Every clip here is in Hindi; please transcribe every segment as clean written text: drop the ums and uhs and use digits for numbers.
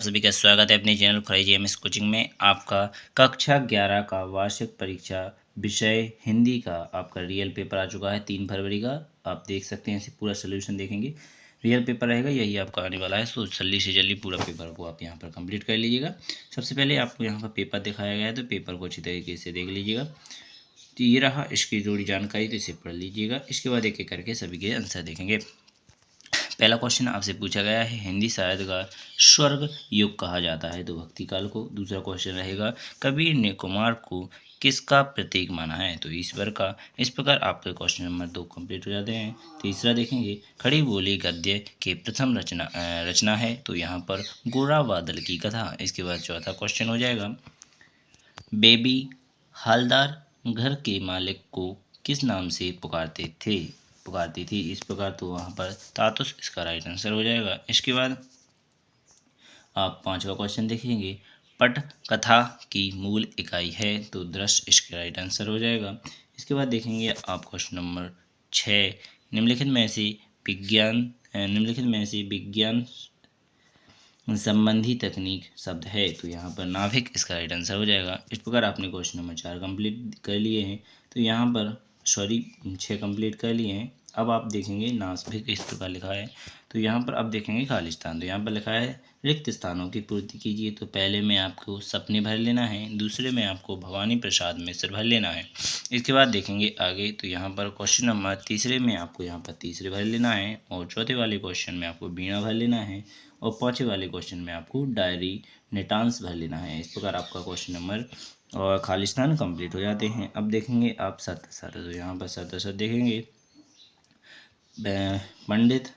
सभी का स्वागत है अपने चैनल फॉर जीएमएस कोचिंग में। आपका कक्षा 11 का वार्षिक परीक्षा विषय हिंदी का आपका रियल पेपर आ चुका है 3 फरवरी का। आप देख सकते हैं, इसे पूरा सोल्यूशन देखेंगे। रियल पेपर रहेगा, यही आपका आने वाला है। तो जल्दी से जल्दी पूरा पेपर को आप यहाँ पर कंप्लीट कर लीजिएगा। सबसे पहले आपको यहाँ पर पेपर दिखाया गया है, तो पेपर को अच्छी तरीके से देख लीजिएगा। तो ये रहा इसकी थोड़ी जानकारी, तो इसे पढ़ लीजिएगा। इसके बाद एक एक करके सभी के आंसर देखेंगे। पहला क्वेश्चन आपसे पूछा गया है, हिंदी साहित्य का स्वर्ग युग कहा जाता है तो भक्ति काल को। दूसरा क्वेश्चन रहेगा, कबीर ने कुमार को किसका प्रतीक माना है तो ईश्वर का। इस प्रकार आपके क्वेश्चन नंबर 2 कंप्लीट हो जाते हैं। तीसरा देखेंगे, खड़ी बोली गद्य के प्रथम रचना है तो यहाँ पर गोरा बादल की कथा। इसके बाद चौथा क्वेश्चन हो जाएगा, बेबी हालदार घर के मालिक को किस नाम से पुकारती थी। इस प्रकार तो वहाँ पर तातुस इसका राइट आंसर हो जाएगा। इसके बाद आप पांचवा क्वेश्चन देखेंगे, पट कथा की मूल इकाई है तो दृश्य इसका राइट आंसर हो जाएगा। इसके बाद देखेंगे आप क्वेश्चन नंबर 6, निम्नलिखित में से विज्ञान संबंधी तकनीक शब्द है तो यहाँ पर नाभिक इसका राइट आंसर हो जाएगा। इस प्रकार आपने क्वेश्चन नंबर 4 कंप्लीट कर लिए हैं, तो यहाँ पर 6 कंप्लीट कर लिए हैं। अब आप देखेंगे नाभिक इस प्रकार लिखा है, तो यहाँ पर अब देखेंगे खाली स्थान। तो यहाँ पर लिखा है रिक्त स्थानों की पूर्ति कीजिए। तो पहले में आपको सपने भर लेना है, दूसरे में आपको भवानी प्रसाद मिश्र भर लेना है। इसके बाद देखेंगे आगे, तो यहाँ पर क्वेश्चन नंबर तीसरे में आपको यहाँ पर तीसरे भर लेना है, और चौथे वाले क्वेश्चन में आपको वीणा भर लेना है, और पाँचवें वाले क्वेश्चन में आपको डायरी निटांस भर लेना है। इस प्रकार आपका क्वेश्चन नंबर और खालिस्तान कंप्लीट हो जाते हैं। अब देखेंगे आप सत्य। तो यहाँ पर सत्य देखेंगे, पंडित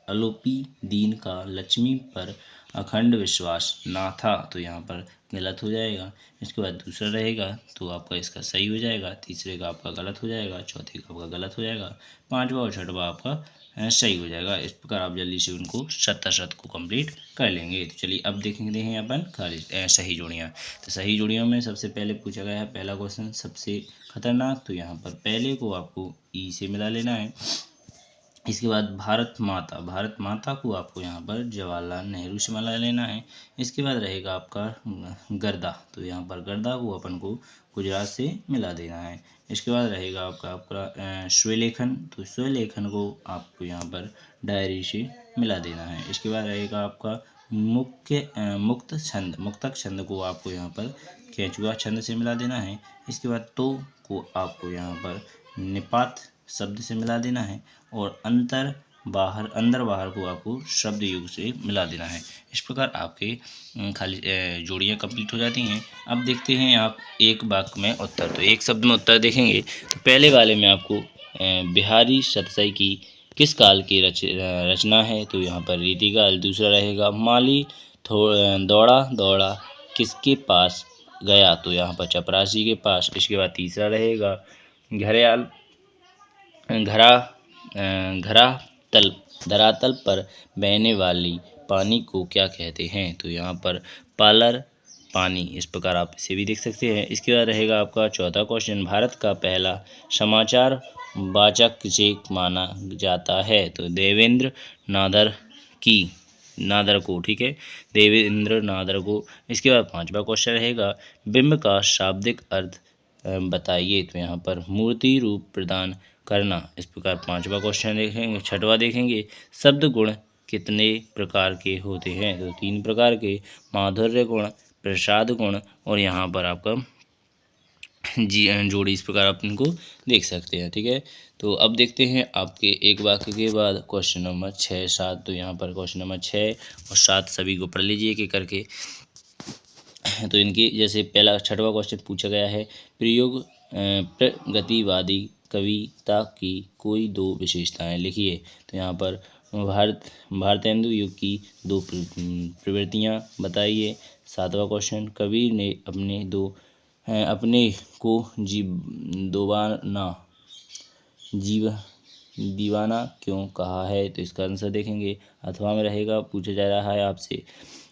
अलोपी दीन का लक्ष्मी पर अखंड विश्वास ना था तो यहाँ पर गलत हो जाएगा। इसके बाद दूसरा रहेगा तो आपका इसका सही हो जाएगा, तीसरे का आपका गलत हो जाएगा, चौथे का आपका गलत हो जाएगा, पांचवा और छठवा आपका सही हो जाएगा। इस प्रकार आप जल्दी से उनको शत को कंप्लीट कर लेंगे। तो चलिए अब देखेंगे हैं अपन खाली सही जोड़ियाँ। तो सही जोड़ियों में सबसे पहले पूछा गया है पहला क्वेश्चन, सबसे खतरनाक। तो यहाँ पर पहले को आपको ई से मिला लेना है। इसके बाद भारत माता को आपको यहाँ पर जवाहरलाल नेहरू से मिला लेना है। इसके बाद रहेगा आपका गर्दा, तो यहाँ पर गर्दा को अपन को गुजरात से मिला देना है। इसके बाद रहेगा आपका स्वलेखन, तो स्वलेखन को आपको यहाँ पर डायरी से मिला देना है। इसके बाद रहेगा आपका मुक्तक छंद को आपको यहाँ पर केंचुआ छंद से मिला देना है। इसके बाद तो को आपको यहाँ पर निपात शब्द से मिला देना है, और अंदर बाहर को आपको शब्द युग से मिला देना है। इस प्रकार आपके खाली जोड़ियाँ कंप्लीट हो जाती हैं। अब देखते हैं आप एक वाक्य में उत्तर। तो एक शब्द में उत्तर देखेंगे, तो पहले वाले में आपको बिहारी सतसई की किस काल की रचना है तो यहाँ पर रीतिकाल। दूसरा रहेगा माली दौड़ा किसके पास गया तो यहाँ पर चपरासी के पास। इसके बाद तीसरा रहेगा धरातल पर बहने वाली पानी को क्या कहते हैं तो यहाँ पर पालर पानी। इस प्रकार आप इसे भी देख सकते हैं। इसके बाद रहेगा आपका चौथा क्वेश्चन, भारत का पहला समाचार वाचक किसे माना जाता है तो देवेंद्र नादर को। ठीक है, देवेंद्र नादर को। इसके बाद पांचवा क्वेश्चन रहेगा, बिंब का शाब्दिक अर्थ बताइए तो यहाँ पर मूर्ति रूप प्रदान करना। इस प्रकार पांचवा क्वेश्चन देखेंगे। छठवा देखेंगे, शब्द गुण कितने प्रकार के होते हैं तो 3 प्रकार के, माधुर्य गुण, प्रसाद गुण, और यहाँ पर आपका जोड़ी। इस प्रकार आप इनको देख सकते हैं। ठीक है, तो अब देखते हैं आपके एक वाक्य के बाद क्वेश्चन नंबर 6, 7। तो यहाँ पर क्वेश्चन नंबर 6 और 7 सभी को पढ़ लीजिए एक करके। तो इनकी जैसे पहला छठवां क्वेश्चन पूछा गया है, प्रयोग प्रगतिवादी कविता की कोई 2 विशेषताएं लिखिए तो यहाँ पर भारतेंदु युग की 2 प्रवृत्तियाँ बताइए। सातवां क्वेश्चन, कबीर ने अपने को दीवाना क्यों कहा है तो इसका आंसर देखेंगे। अथवा में रहेगा, पूछा जा रहा है आपसे,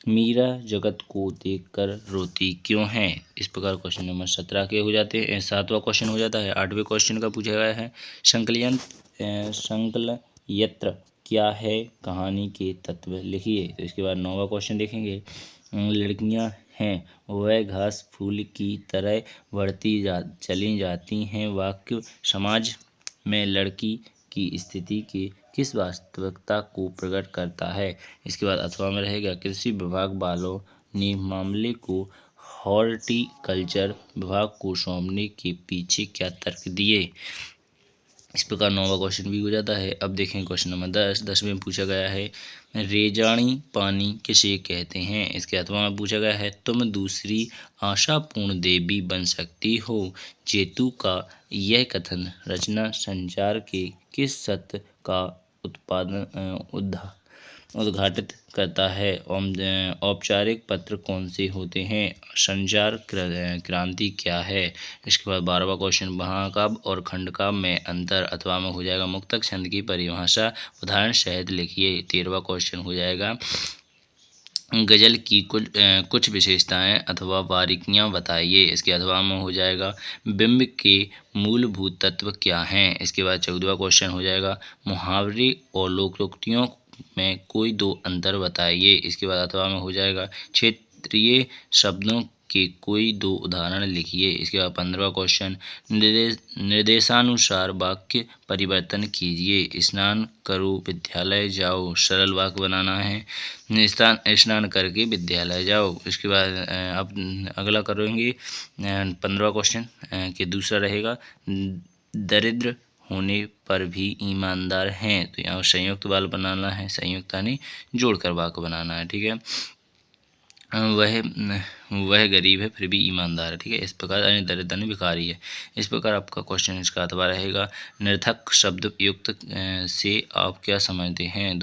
मीरा जगत को देखकर रोती क्यों है। इस प्रकार क्वेश्चन नंबर 17 के हो जाते हैं। 7वां क्वेश्चन हो जाता है। 8वें क्वेश्चन का पूछा गया है, संकलयत्र क्या है कहानी के तत्व लिखिए। तो इसके बाद 9वां क्वेश्चन देखेंगे। लड़कियां हैं वह घास फूल की तरह चली जाती हैं, वाक्य समाज में लड़की की स्थिति के किस वास्तविकता को प्रकट करता है। इसके बाद अथवा में रहेगा कृषि विभाग वालों ने मामले को हॉर्टिकल्चर विभाग को सौंपने के पीछे क्या तर्क दिए। इस प्रकार 9वां क्वेश्चन भी हो जाता है। अब देखें क्वेश्चन नंबर 10 में पूछा गया है रेजानी पानी किसे कहते हैं। इसके अथवा में पूछा गया है तुम दूसरी आशापूर्ण देवी बन सकती हो। जेतु का यह कथन रचना संचार के किस सत्य का उद्घाटित करता है। औपचारिक पत्र कौन से होते हैं। संचार क्रांति क्या है। इसके बाद 12वां क्वेश्चन महाकाव्य और खंडकाव्य में अंतर अथवा में हो जाएगा मुक्तक छंद की परिभाषा उदाहरण सहित लिखिए। 13वां क्वेश्चन हो जाएगा गजल की कुछ विशेषताएं अथवा बारीकियां बताइए। इसके अथवा में हो जाएगा बिंब के मूलभूत तत्व क्या हैं। इसके बाद 14वां क्वेश्चन हो जाएगा मुहावरे और लोकोक्तियों में कोई दो अंतर बताइए। इसके बाद अथवा में हो जाएगा क्षेत्रीय शब्दों के कोई दो उदाहरण लिखिए। इसके बाद 15वां क्वेश्चन निर्देशानुसार वाक्य परिवर्तन कीजिए। स्नान करो विद्यालय जाओ सरल वाक्य बनाना है। स्नान करके विद्यालय जाओ। इसके बाद अब अगला करेंगे 15वां क्वेश्चन के दूसरा रहेगा दरिद्र होने पर भी ईमानदार हैं। तो यहाँ संयुक्त वाल बनाना है, संयुक्त यानी जोड़कर वाक्य बनाना है। ठीक है, वह गरीब है फिर भी ईमानदार है। ठीक है, इस प्रकार यानी दरिद्र यानी भिखारी है। इस प्रकार आपका क्वेश्चन इसका अथवा रहेगा निरर्थक शब्द युक्त से आप क्या समझते हैं।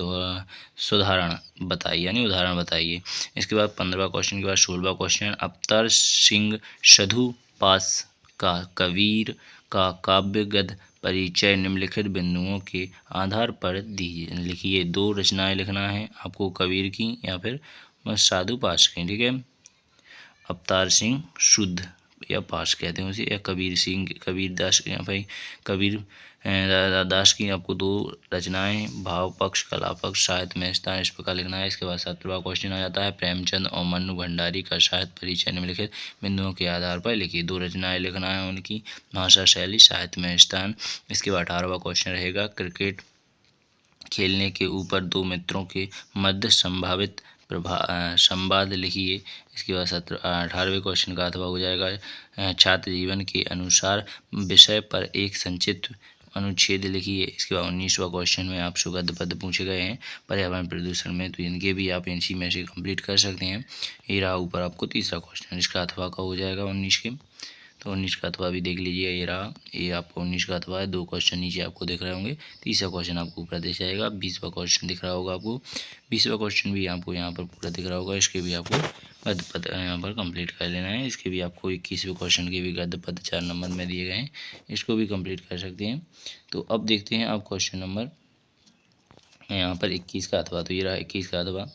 सुधारण बताइए यानी उदाहरण बताइए। इसके बाद 15वां क्वेश्चन के बाद 16वां क्वेश्चन अवतार सिंह साधु पास का कबीर का काव्य गद्य परिचय निम्नलिखित बिंदुओं के आधार पर लिखिए। दो रचनाएं लिखना है आपको कबीर की या फिर साधु पास की। ठीक है, अवतार सिंह शुद्ध या पास कहते हैं उसे, या कबीर सिंह कबीर दास या भाई कबीर दास की आपको दो रचनाएं भाव पक्ष कला पक्ष साहित्य में स्थान इस प्रकार लिखना है। इसके बाद 17वां क्वेश्चन आ जाता है प्रेमचंद और मन्नू भंडारी का साहित्य परिचय निम्नलिखित बिंदुओं के आधार पर लिखिए। दो रचनाएं लिखना है उनकी, भाषा शैली साहित्य में स्थान। इसके बाद 18वां क्वेश्चन रहेगा क्रिकेट खेलने के ऊपर दो मित्रों के मध्य संभावित संवाद लिखिए। इसके बाद 18वें क्वेश्चन का अथवा हो जाएगा छात्र जीवन के अनुसार विषय पर एक संक्षिप्त अनुच्छेद लिखिए। इसके बाद 19वां क्वेश्चन में आपसे गद्य पद्य पूछे गए हैं पर्यावरण प्रदूषण में, तो इनके भी आप इसी में से कंप्लीट कर सकते हैं। ये रहा ऊपर आपको तीसरा क्वेश्चन, इसका अथवा का हो जाएगा 19 के, तो 19 का अथवा भी देख लीजिए। ये रहा, ये आपको 19 का अथवा है। दो क्वेश्चन नीचे आपको दिख रहे होंगे, तीसरा क्वेश्चन आपको ऊपर दिख जाएगा। 20वां क्वेश्चन दिख रहा होगा आपको, 20वां क्वेश्चन भी आपको यहाँ पर पूरा दिख रहा होगा। इसके भी आपको गद्य पद्य यहाँ पर कंप्लीट कर लेना है। इसके भी आपको 21वें क्वेश्चन के भी गद्य पद्य 4 नंबर में दिए गए हैं, इसको भी कंप्लीट कर सकते हैं। तो अब देखते हैं आप क्वेश्चन नंबर यहाँ पर 21 का अथवा, तो ये रहा 21 का अथवा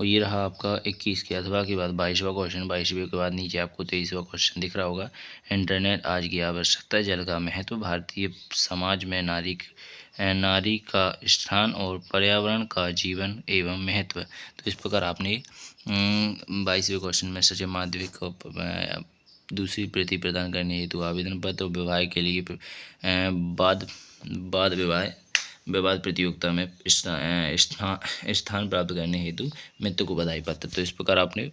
और ये रहा आपका 21 के अथवा के बाद 22वां क्वेश्चन, 22वें के बाद नीचे आपको 23वां क्वेश्चन दिख रहा होगा। इंटरनेट आज की आवश्यकता, जल का महत्व, भारतीय समाज में नारी का स्थान और पर्यावरण का जीवन एवं महत्व। तो इस प्रकार आपने 22वें क्वेश्चन में सचिव माध्यमिक को दूसरी प्रति प्रदान करने हेतु आवेदन पत्र और विवाह के लिए बाद विवाद प्रतियोगिता में स्थान प्राप्त करने हेतु मित्र को बधाई पत्र। तो इस प्रकार आपने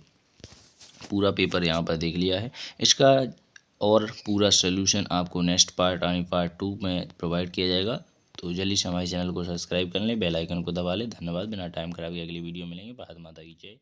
पूरा पेपर यहाँ पर देख लिया है। इसका और पूरा सोल्यूशन आपको नेक्स्ट पार्ट यानी पार्ट 2 में प्रोवाइड किया जाएगा। तो जल्दी से हमारे चैनल को सब्सक्राइब कर लें, बेल आइकन को दबा लें। धन्यवाद। बिना टाइम खराब किए अगली वीडियो मिलेंगे। भारत माता की जय।